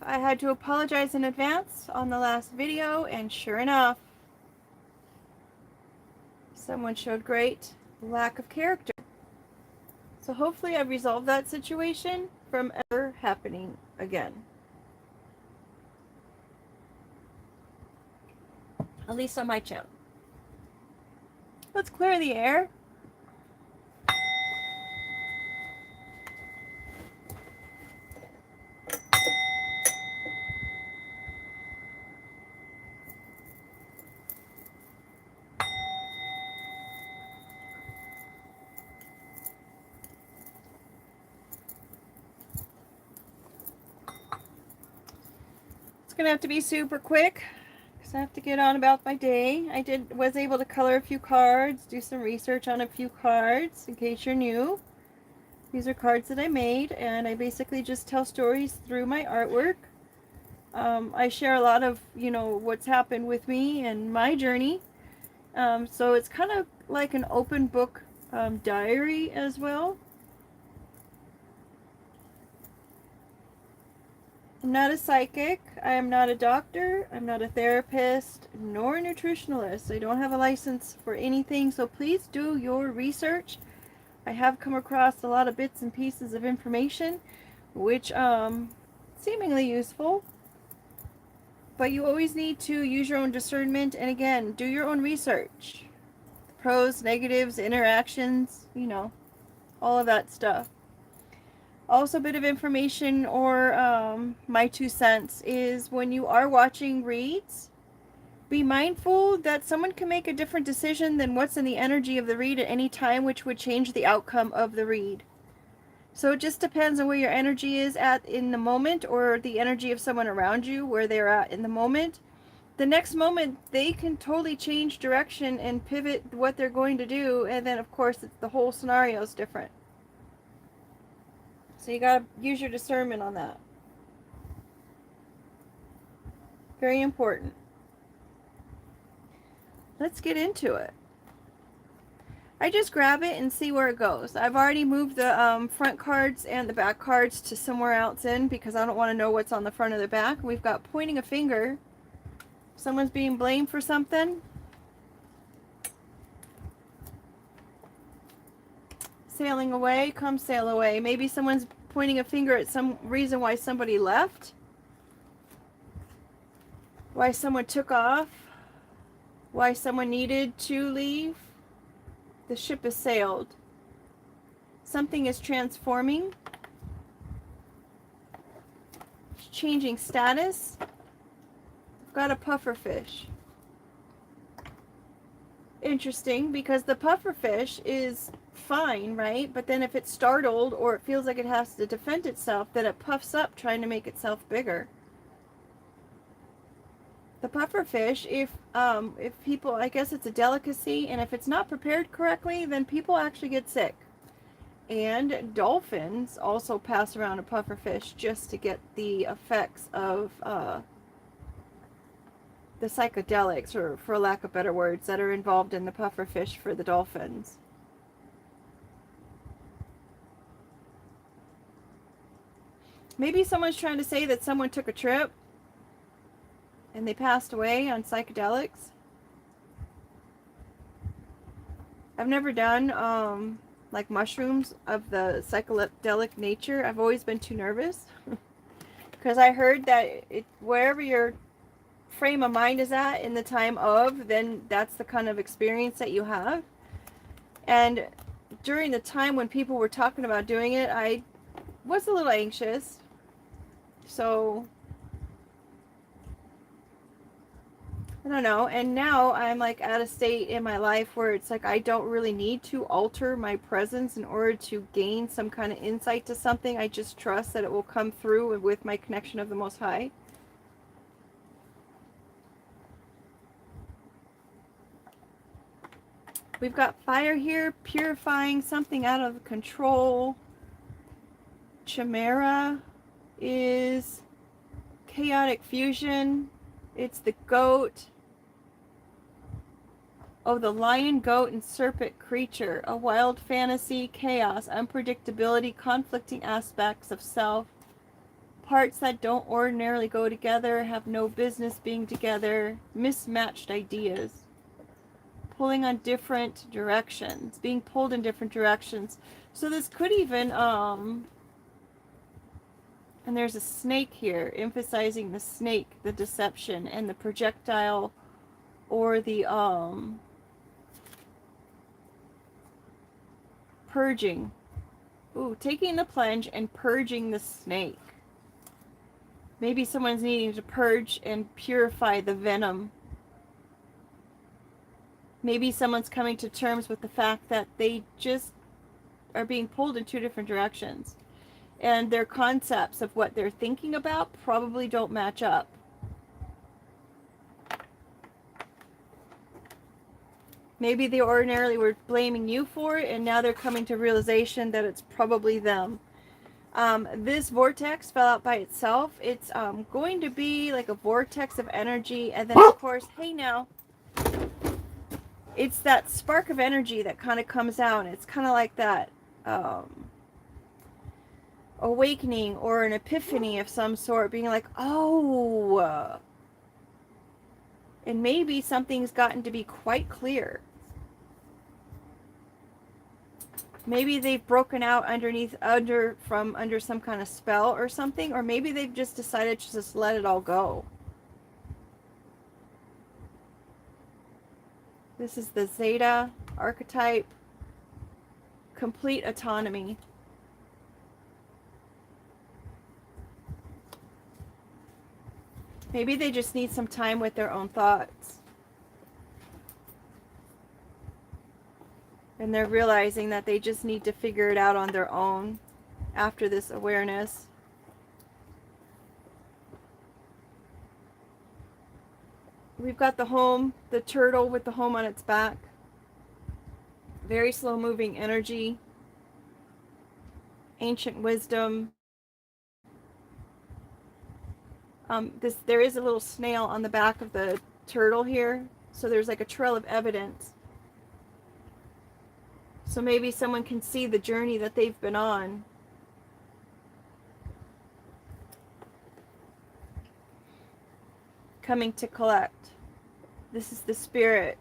I had to apologize in advance on the last video, and sure enough, someone showed great lack of character. So hopefully I've resolved that situation from ever happening again. At least on my channel. Let's clear the air. It's gonna have to be super quick because I have to get on about my day. I was able to color a few cards, do some research on a few cards in case you're new. These are cards that I made, and I basically just tell stories through my artwork. I share a lot of, what's happened with me and my journey. So it's kind of like an open book diary as well. I'm not a psychic. I am not a doctor. I'm not a therapist, nor a nutritionalist. I don't have a license for anything, so please do your research. I have come across a lot of bits and pieces of information, which seemingly useful. But you always need to use your own discernment, and again, do your own research. Pros, negatives, interactions, all of that stuff. Also, a bit of information, or my 2 cents, is when you are watching reads, be mindful that someone can make a different decision than what's in the energy of the read at any time, which would change the outcome of the read. So it just depends on where your energy is at in the moment, or the energy of someone around you, where they're at in the moment. The next moment, they can totally change direction and pivot what they're going to do, and then of course the whole scenario is different. So you gotta use your discernment on that. Very important. Let's get into it. I just grab it and see where it goes. I've already moved the front cards and the back cards to somewhere else in because I don't want to know what's on the front or the back. We've got pointing a finger. Someone's being blamed for something. Sailing away, come sail away. Maybe someone's pointing a finger at some reason why somebody left. Why someone took off. Why someone needed to leave. The ship has sailed. Something is transforming. It's changing status. I've got a pufferfish. Interesting, because the pufferfish is fine, right? But then if it's startled or it feels like it has to defend itself, then it puffs up trying to make itself bigger. The pufferfish, if people, I guess it's a delicacy, and if it's not prepared correctly, then people actually get sick. And dolphins also pass around a pufferfish just to get the effects of the psychedelics, or for lack of better words, that are involved in the pufferfish for the dolphins. Maybe someone's trying to say that someone took a trip and they passed away on psychedelics. I've never done like mushrooms of the psychedelic nature. I've always been too nervous because I heard that wherever your frame of mind is at in the time of, then that's the kind of experience that you have. And during the time when people were talking about doing it, I was a little anxious. So I don't know. And now I'm like at a state in my life where it's like I don't really need to alter my presence in order to gain some kind of insight to something. I just trust that it will come through with my connection of the Most High. We've got fire here, purifying something out of control. Chimera is chaotic fusion. It's the goat. Oh, the lion, goat, and serpent creature. A wild fantasy, chaos, unpredictability, conflicting aspects of self, parts that don't ordinarily go together, have no business being together, mismatched ideas, pulling on different directions, being pulled in different directions. So this could even, and there's a snake here, emphasizing the snake, the deception, and the projectile, or the, purging. Ooh, taking the plunge and purging the snake. Maybe someone's needing to purge and purify the venom. Maybe someone's coming to terms with the fact that they just are being pulled in two different directions. And their concepts of what they're thinking about probably don't match up. Maybe they ordinarily were blaming you for it, and now they're coming to realization that it's probably them. This vortex fell out by itself. It's going to be like a vortex of energy, and then of course, hey now, it's that spark of energy that kind of comes out. It's kind of like that awakening or an epiphany of some sort, being like, oh, and maybe something's gotten to be quite clear. Maybe they've broken out under some kind of spell or something, or maybe they've just decided to just let it all go. This is the Zeta archetype, complete autonomy. Maybe they just need some time with their own thoughts. And they're realizing that they just need to figure it out on their own after this awareness. We've got the home, the turtle with the home on its back. Very slow moving energy. Ancient wisdom. There is a little snail on the back of the turtle here. So there's like a trail of evidence. So maybe someone can see the journey that they've been on. Coming to collect. This is the spirit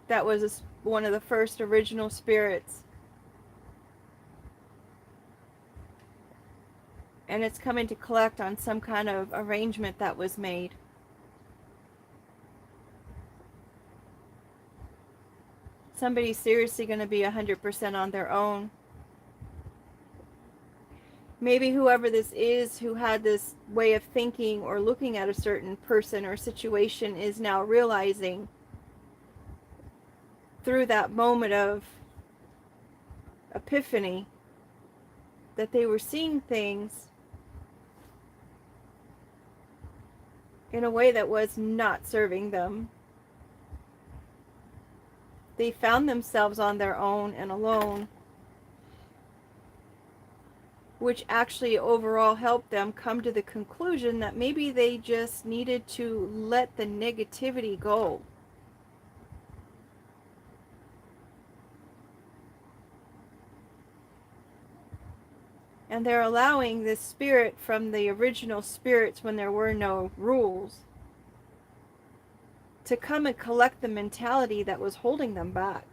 that was one of the first original spirits. And it's coming to collect on some kind of arrangement that was made. Somebody's seriously going to be 100% on their own. Maybe whoever this is who had this way of thinking or looking at a certain person or situation is now realizing through that moment of epiphany that they were seeing things in a way that was not serving them. They found themselves on their own and alone, which actually overall helped them come to the conclusion that maybe they just needed to let the negativity go. And they're allowing this spirit from the original spirits when there were no rules to come and collect the mentality that was holding them back.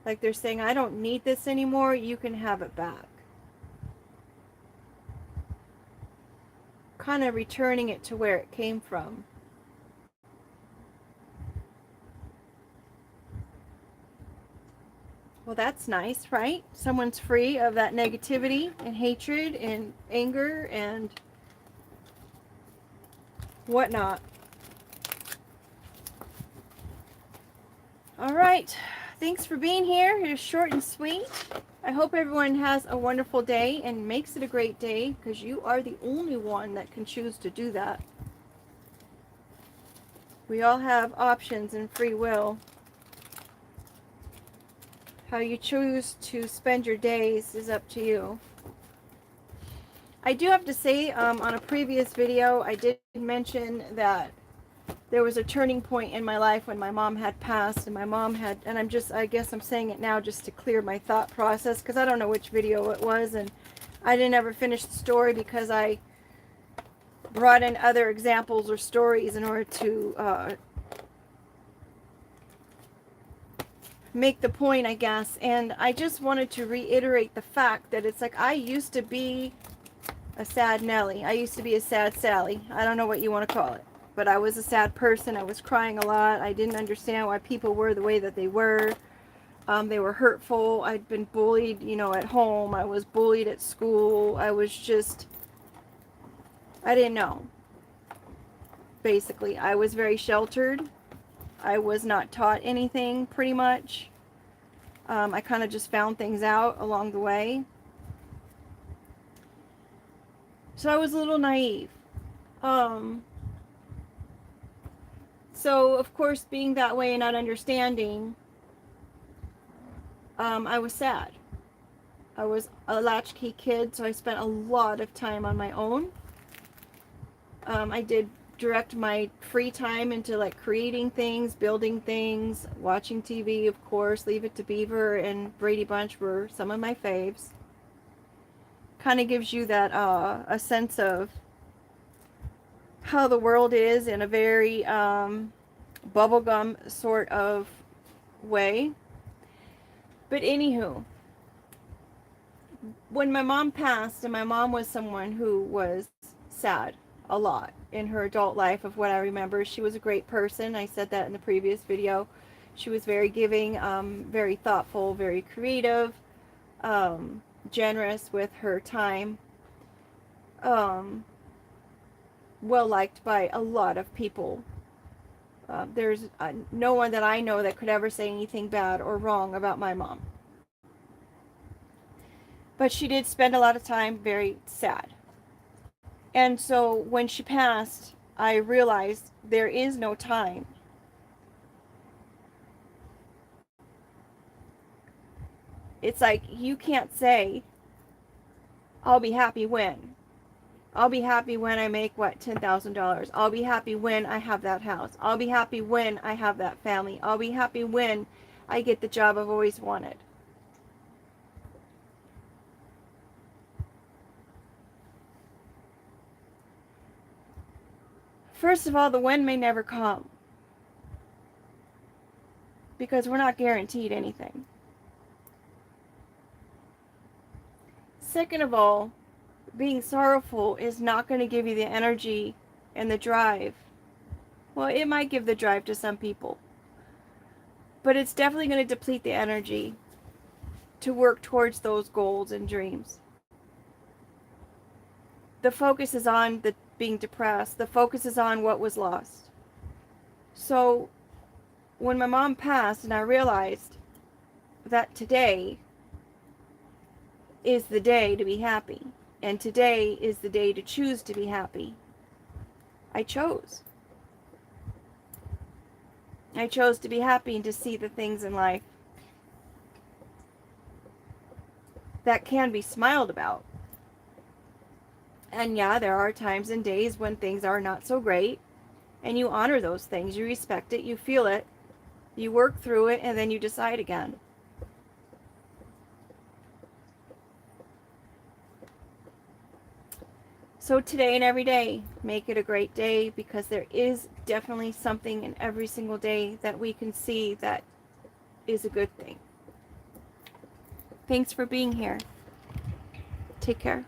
Like they're saying, I don't need this anymore, you can have it back. Kind of returning it to where it came from. Well, that's nice, right? Someone's free of that negativity and hatred and anger and whatnot. All right. Thanks for being here. It is short and sweet. I hope everyone has a wonderful day and makes it a great day, because you are the only one that can choose to do that. We all have options and free will. How you choose to spend your days is up to you. I do have to say, on a previous video, I did mention that there was a turning point in my life when my mom had passed, and my mom had, and I guess I'm saying it now just to clear my thought process, because I don't know which video it was, and I didn't ever finish the story because I brought in other examples or stories in order to make the point, I guess. And I just wanted to reiterate the fact that it's like I used to be a sad Nelly. I used to be a sad Sally. I don't know what you want to call it. But I was a sad person. I was crying a lot. I didn't understand why people were the way that they were. They were hurtful. I'd been bullied, you know, at home. I was bullied at school. I was just, I didn't know. Basically, I was very sheltered. I was not taught anything, pretty much. I kind of just found things out along the way. So I was a little naive. So, of course, being that way and not understanding, I was sad. I was a latchkey kid, so I spent a lot of time on my own. I did direct my free time into like creating things, building things, watching TV, of course. Leave It to Beaver and Brady Bunch were some of my faves. Kind of gives you that a sense of how the world is in a very bubblegum sort of way. But anywho, when my mom passed, and my mom was someone who was sad a lot in her adult life of what I remember. She was a great person. I said that in the previous video. She was very giving, very thoughtful, very creative, generous with her time, well liked by a lot of people. There's no one that I know that could ever say anything bad or wrong about my mom. But she did spend a lot of time very sad. And so when she passed, I realized there is no time. It's like you can't say, I'll be happy when. I'll be happy when I make, what, $10,000. I'll be happy when I have that house. I'll be happy when I have that family. I'll be happy when I get the job I've always wanted. First of all, the when may never come. Because we're not guaranteed anything. Second of all, being sorrowful is not going to give you the energy and the drive. Well, it might give the drive to some people. But it's definitely going to deplete the energy to work towards those goals and dreams. The focus is on the being depressed. The focus is on what was lost. So when my mom passed and I realized that today is the day to be happy, and today is the day to choose to be happy, I chose. I chose to be happy and to see the things in life that can be smiled about. And yeah, there are times and days when things are not so great, and you honor those things. You respect it, you feel it, you work through it, and then you decide again. So today and every day, make it a great day, because there is definitely something in every single day that we can see that is a good thing. Thanks for being here. Take care.